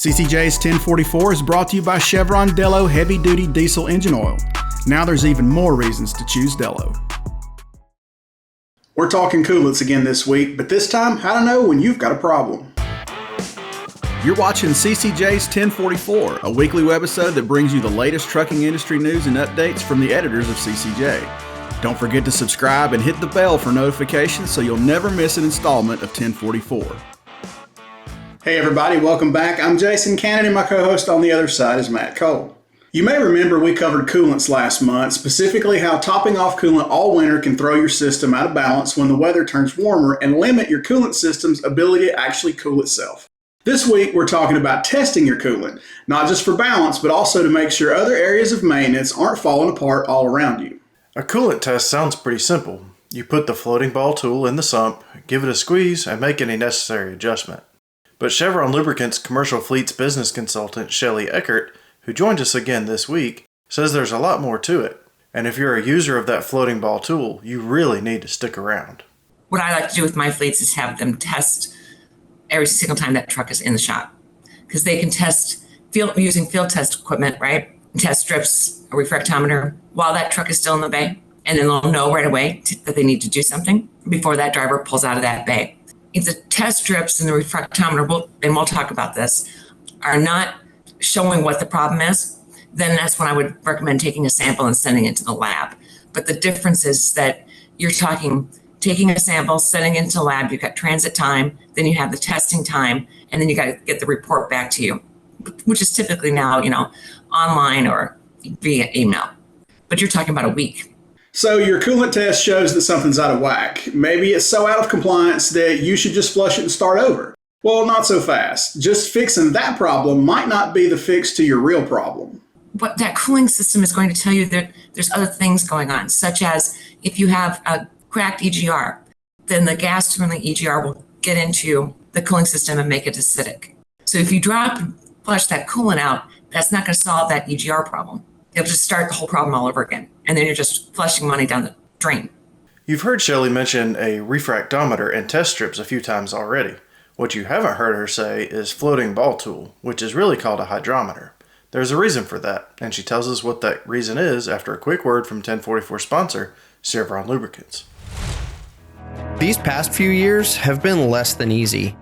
CCJ's 1044 is brought to you by Chevron Dello Heavy Duty Diesel Engine Oil. Now there's even more reasons to choose Dello. We're talking coolants again this week, but this time, how to know when you've got a problem. You're watching CCJ's 1044, a weekly webisode that brings you the latest trucking industry news and updates from the editors of CCJ. Don't forget to subscribe and hit the bell for notifications so you'll never miss an installment of 1044. Hey everybody, welcome back. I'm Jason Cannon and my co-host on the other side is Matt Cole. You may remember we covered coolants last month, specifically how topping off coolant all winter can throw your system out of balance when the weather turns warmer and limit your coolant system's ability to actually cool itself. This week we're talking about testing your coolant, not just for balance, but also to make sure other areas of maintenance aren't falling apart all around you. A coolant test sounds pretty simple. You put the floating ball tool in the sump, give it a squeeze, and make any necessary adjustment. But Chevron Lubricants Commercial Fleets business consultant Shelly Eckert, who joined us again this week, says there's a lot more to it. And if you're a user of that floating ball tool, you really need to stick around. What I like to do with my fleets is have them test every single time that truck is in the shop. Because they can test using field test equipment, right? Test strips, a refractometer, while that truck is still in the bay. And then they'll know right away that they need to do something before that driver pulls out of that bay. If the test strips and the refractometer, and we'll talk about this, are not showing what the problem is, then that's when I would recommend taking a sample and sending it to the lab. But the difference is that you're taking a sample, sending it to the lab, you've got transit time, then you have the testing time, and then you got to get the report back to you, which is typically now, online or via email. But you're talking about a week. So your coolant test shows that something's out of whack. Maybe it's so out of compliance that you should just flush it and start over. Well, not so fast. Just fixing that problem might not be the fix to your real problem. But that cooling system is going to tell you that there's other things going on, such as if you have a cracked EGR, then the gas from the EGR will get into the cooling system and make it acidic. So if you drop and flush that coolant out, that's not going to solve that EGR problem. It'll just start the whole problem all over again. And then you're just flushing money down the drain. You've heard Shelly mention a refractometer and test strips a few times already. What you haven't heard her say is floating ball tool, which is really called a hydrometer. There's a reason for that, and she tells us what that reason is after a quick word from 1044 sponsor, Chevron Lubricants. These past few years have been less than easy.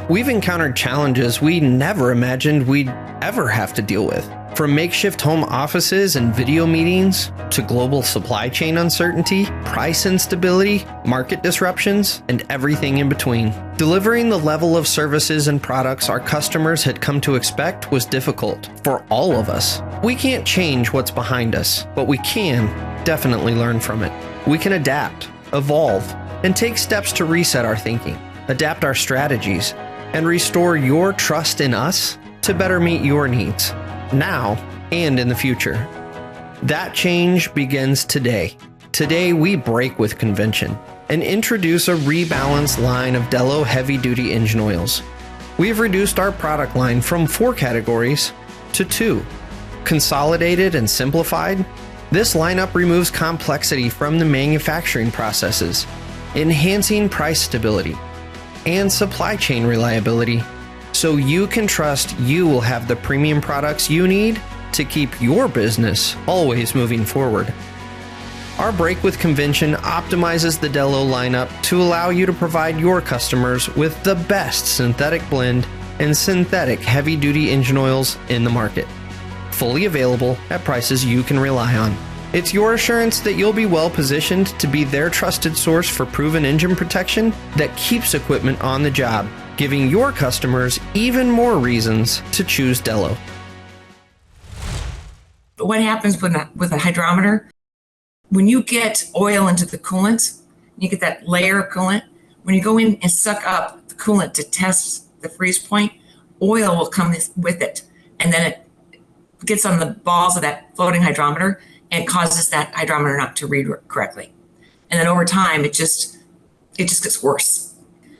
We've encountered challenges we never imagined we'd ever have to deal with. From makeshift home offices and video meetings, to global supply chain uncertainty, price instability, market disruptions, and everything in between. Delivering the level of services and products our customers had come to expect was difficult for all of us. We can't change what's behind us, but we can definitely learn from it. We can adapt, evolve, and take steps to reset our thinking, adapt our strategies, and restore your trust in us to better meet your needs, now and in the future. That change begins today. Today we break with convention and introduce a rebalanced line of Dello heavy-duty engine oils. We've reduced our product line from 4 categories to 2. Consolidated and simplified, this lineup removes complexity from the manufacturing processes, enhancing price stability and supply chain reliability, so you can trust you will have the premium products you need to keep your business always moving forward. Our break with convention optimizes the Dello lineup to allow you to provide your customers with the best synthetic blend and synthetic heavy-duty engine oils in the market, fully available at prices you can rely on. It's your assurance that you'll be well positioned to be their trusted source for proven engine protection that keeps equipment on the job, giving your customers even more reasons to choose Dello. What happens with a hydrometer, when you get oil into the coolant, you get that layer of coolant, when you go in and suck up the coolant to test the freeze point, oil will come with it. And then it gets on the balls of that floating hydrometer and causes that hydrometer not to read correctly. And then over time, it just gets worse.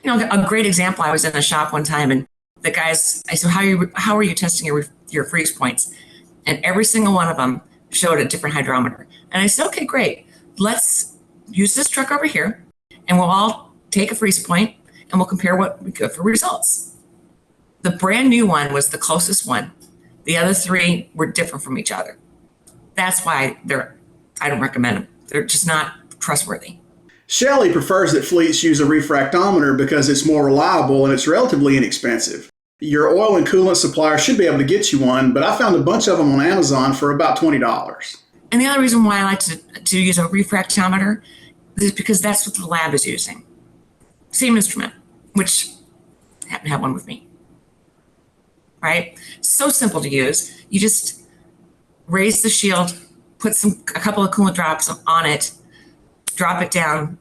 A great example, I was in a shop one time and the guys, I said, how are you testing your freeze points? And every single one of them showed a different hydrometer. And I said, okay, great. Let's use this truck over here and we'll all take a freeze point and we'll compare what we get for results. The brand new one was the closest one. The other three were different from each other. That's why I don't recommend them. They're just not trustworthy. Shelly prefers that fleets use a refractometer because it's more reliable and it's relatively inexpensive. Your oil and coolant supplier should be able to get you one, but I found a bunch of them on Amazon for about $20. And the other reason why I like to use a refractometer is because that's what the lab is using. Same instrument, which I happen to have one with me. Right? So simple to use. You just raise the shield, put a couple of coolant drops on it, drop it down,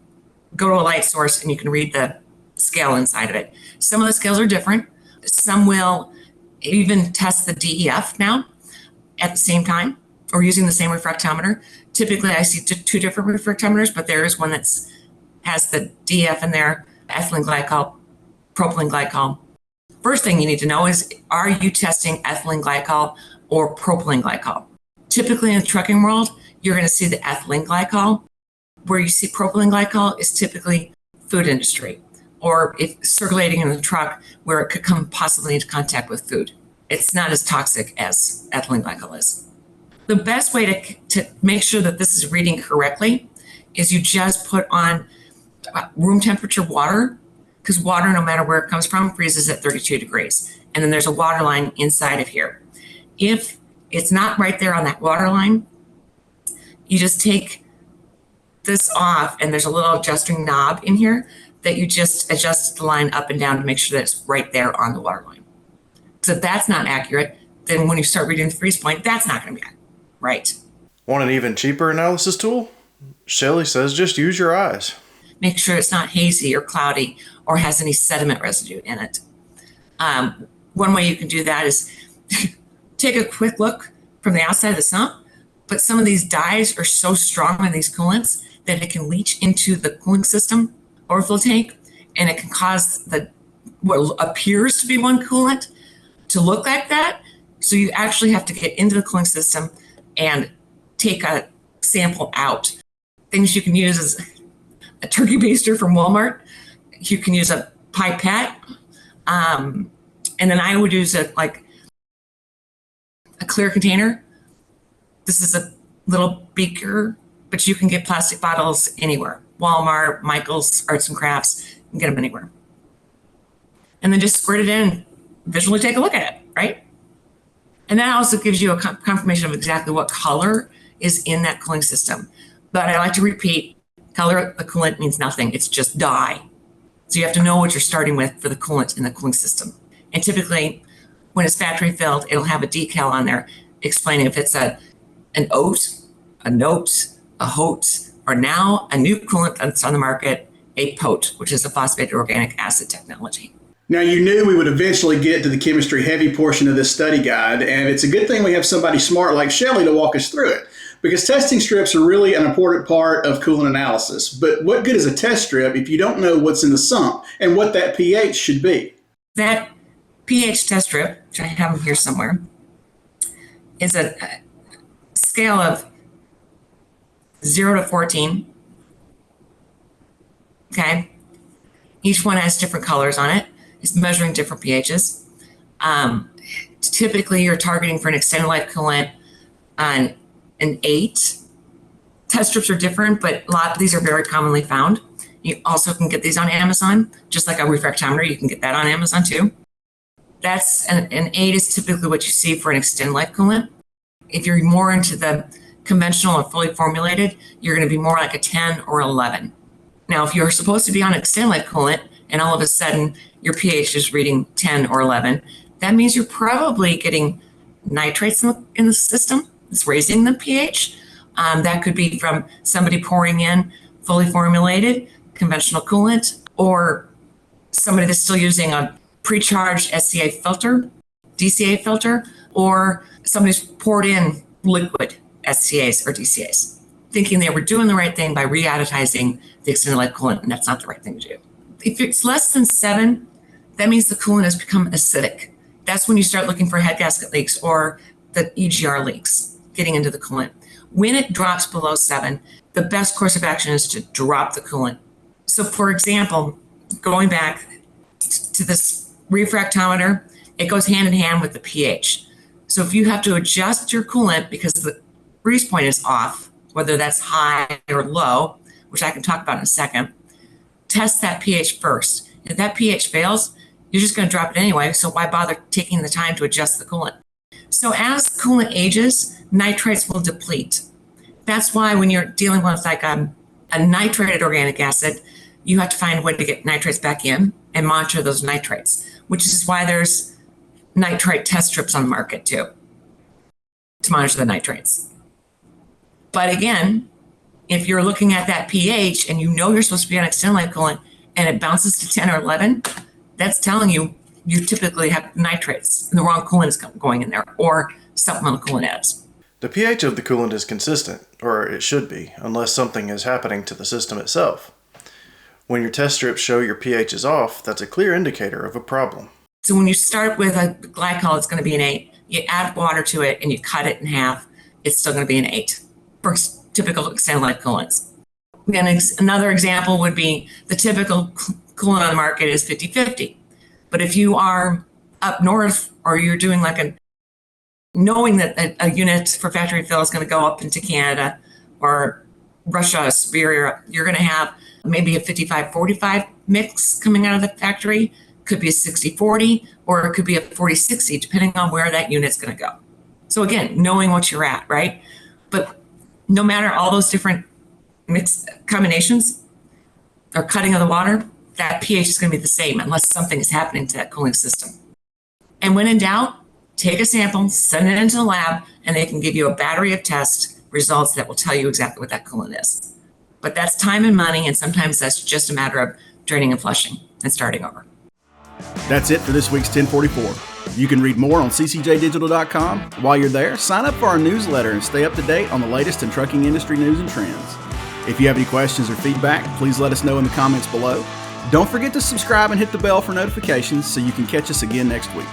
go to a light source, and you can read the scale inside of it. Some of the scales are different. Some will even test the DEF now at the same time or using the same refractometer. Typically, I see two different refractometers, but there is one that has the DEF in there, ethylene glycol, propylene glycol. First thing you need to know is, are you testing ethylene glycol or propylene glycol? Typically in the trucking world, you're going to see the ethylene glycol. Where you see propylene glycol is typically food industry, or if circulating in the truck where it could come possibly into contact with food. It's not as toxic as ethylene glycol is. The best way to make sure that this is reading correctly is you just put on room temperature water, because water, no matter where it comes from, freezes at 32 degrees. And then there's a water line inside of here. If it's not right there on that water line, you just take this off, and there's a little adjusting knob in here that you just adjust the line up and down to make sure that it's right there on the water line. So if that's not accurate, then when you start reading the freeze point, that's not going to be right. Want an even cheaper analysis tool? Shelly says just use your eyes. Make sure it's not hazy or cloudy or has any sediment residue in it. One way you can do that is take a quick look from the outside of the sump, but some of these dyes are so strong in these coolants that it can leach into the cooling system overflow tank, and it can cause what appears to be one coolant to look like that. So you actually have to get into the cooling system and take a sample out. Things you can use is a turkey baster from Walmart. You can use a pipette. And then I would use a clear container. This is a little beaker, but you can get plastic bottles anywhere. Walmart, Michael's, Arts and Crafts, you can get them anywhere. And then just squirt it in and visually take a look at it, right? And that also gives you a confirmation of exactly what color is in that cooling system. But I like to repeat, color of the coolant means nothing. It's just dye. So you have to know what you're starting with for the coolant in the cooling system. And typically, when it's factory filled, it'll have a decal on there explaining if it's an oat, a note, a HOT, or now a new coolant that's on the market, a POT, which is a phosphated organic acid technology. Now, you knew we would eventually get to the chemistry heavy portion of this study guide, and it's a good thing we have somebody smart like Shelly to walk us through it, because testing strips are really an important part of coolant analysis. But what good is a test strip if you don't know what's in the sump and what that pH should be? That pH test strip, which I have here somewhere, is a scale of 0 to 14. Okay. Each one has different colors on it. It's measuring different pHs. Typically, you're targeting for an extended life coolant on an 8. Test strips are different, but a lot of these are very commonly found. You also can get these on Amazon, just like a refractometer. You can get that on Amazon too. That's an 8 is typically what you see for an extended life coolant. If you're more into the conventional or fully formulated, you're going to be more like a 10 or 11. Now, if you're supposed to be on an extended life coolant and all of a sudden your pH is reading 10 or 11, that means you're probably getting nitrates in the system. It's raising the pH. That could be from somebody pouring in fully formulated conventional coolant, or somebody that's still using a pre-charged SCA filter, DCA filter, or somebody's poured in liquid SCAs or DCAs, thinking they were doing the right thing by re-additizing the extended life coolant, and that's not the right thing to do. If it's less than 7, that means the coolant has become acidic. That's when you start looking for head gasket leaks or the EGR leaks getting into the coolant. When it drops below 7, the best course of action is to drop the coolant. So for example, going back to this refractometer, it goes hand in hand with the pH. So if you have to adjust your coolant because the grease point is off, whether that's high or low, which I can talk about in a second, test that pH first. If that pH fails, you're just going to drop it anyway. So why bother taking the time to adjust the coolant? So as coolant ages, nitrates will deplete. That's why when you're dealing with like a nitrated organic acid, you have to find a way to get nitrates back in and monitor those nitrates, which is why there's nitrate test strips on the market too, to monitor the nitrates. But again, if you're looking at that pH and you know you're supposed to be on extended life coolant and it bounces to 10 or 11, that's telling you you typically have nitrates and the wrong coolant is going in there, or supplemental coolant additives. The pH of the coolant is consistent, or it should be, unless something is happening to the system itself. When your test strips show your pH is off, that's a clear indicator of a problem. So when you start with a glycol, it's going to be an 8. You add water to it and you cut it in half, it's still going to be an 8 for typical extended life coolants. Again, another example would be the typical coolant on the market is 50-50. But if you are up north or you're doing knowing that a unit for factory fill is going to go up into Canada or Russia, Siberia, you're going to have maybe a 55-45 mix coming out of the factory. Could be a 60-40, or it could be a 40-60, depending on where that unit's going to go. So again, knowing what you're at, right? But no matter all those different mix combinations or cutting of the water, that pH is going to be the same unless something is happening to that cooling system. And when in doubt, take a sample, send it into the lab, and they can give you a battery of test results that will tell you exactly what that coolant is. But that's time and money, and sometimes that's just a matter of draining and flushing and starting over. That's it for this week's 1044. You can read more on ccjdigital.com. While you're there, sign up for our newsletter and stay up to date on the latest in trucking industry news and trends. If you have any questions or feedback, please let us know in the comments below. Don't forget to subscribe and hit the bell for notifications so you can catch us again next week.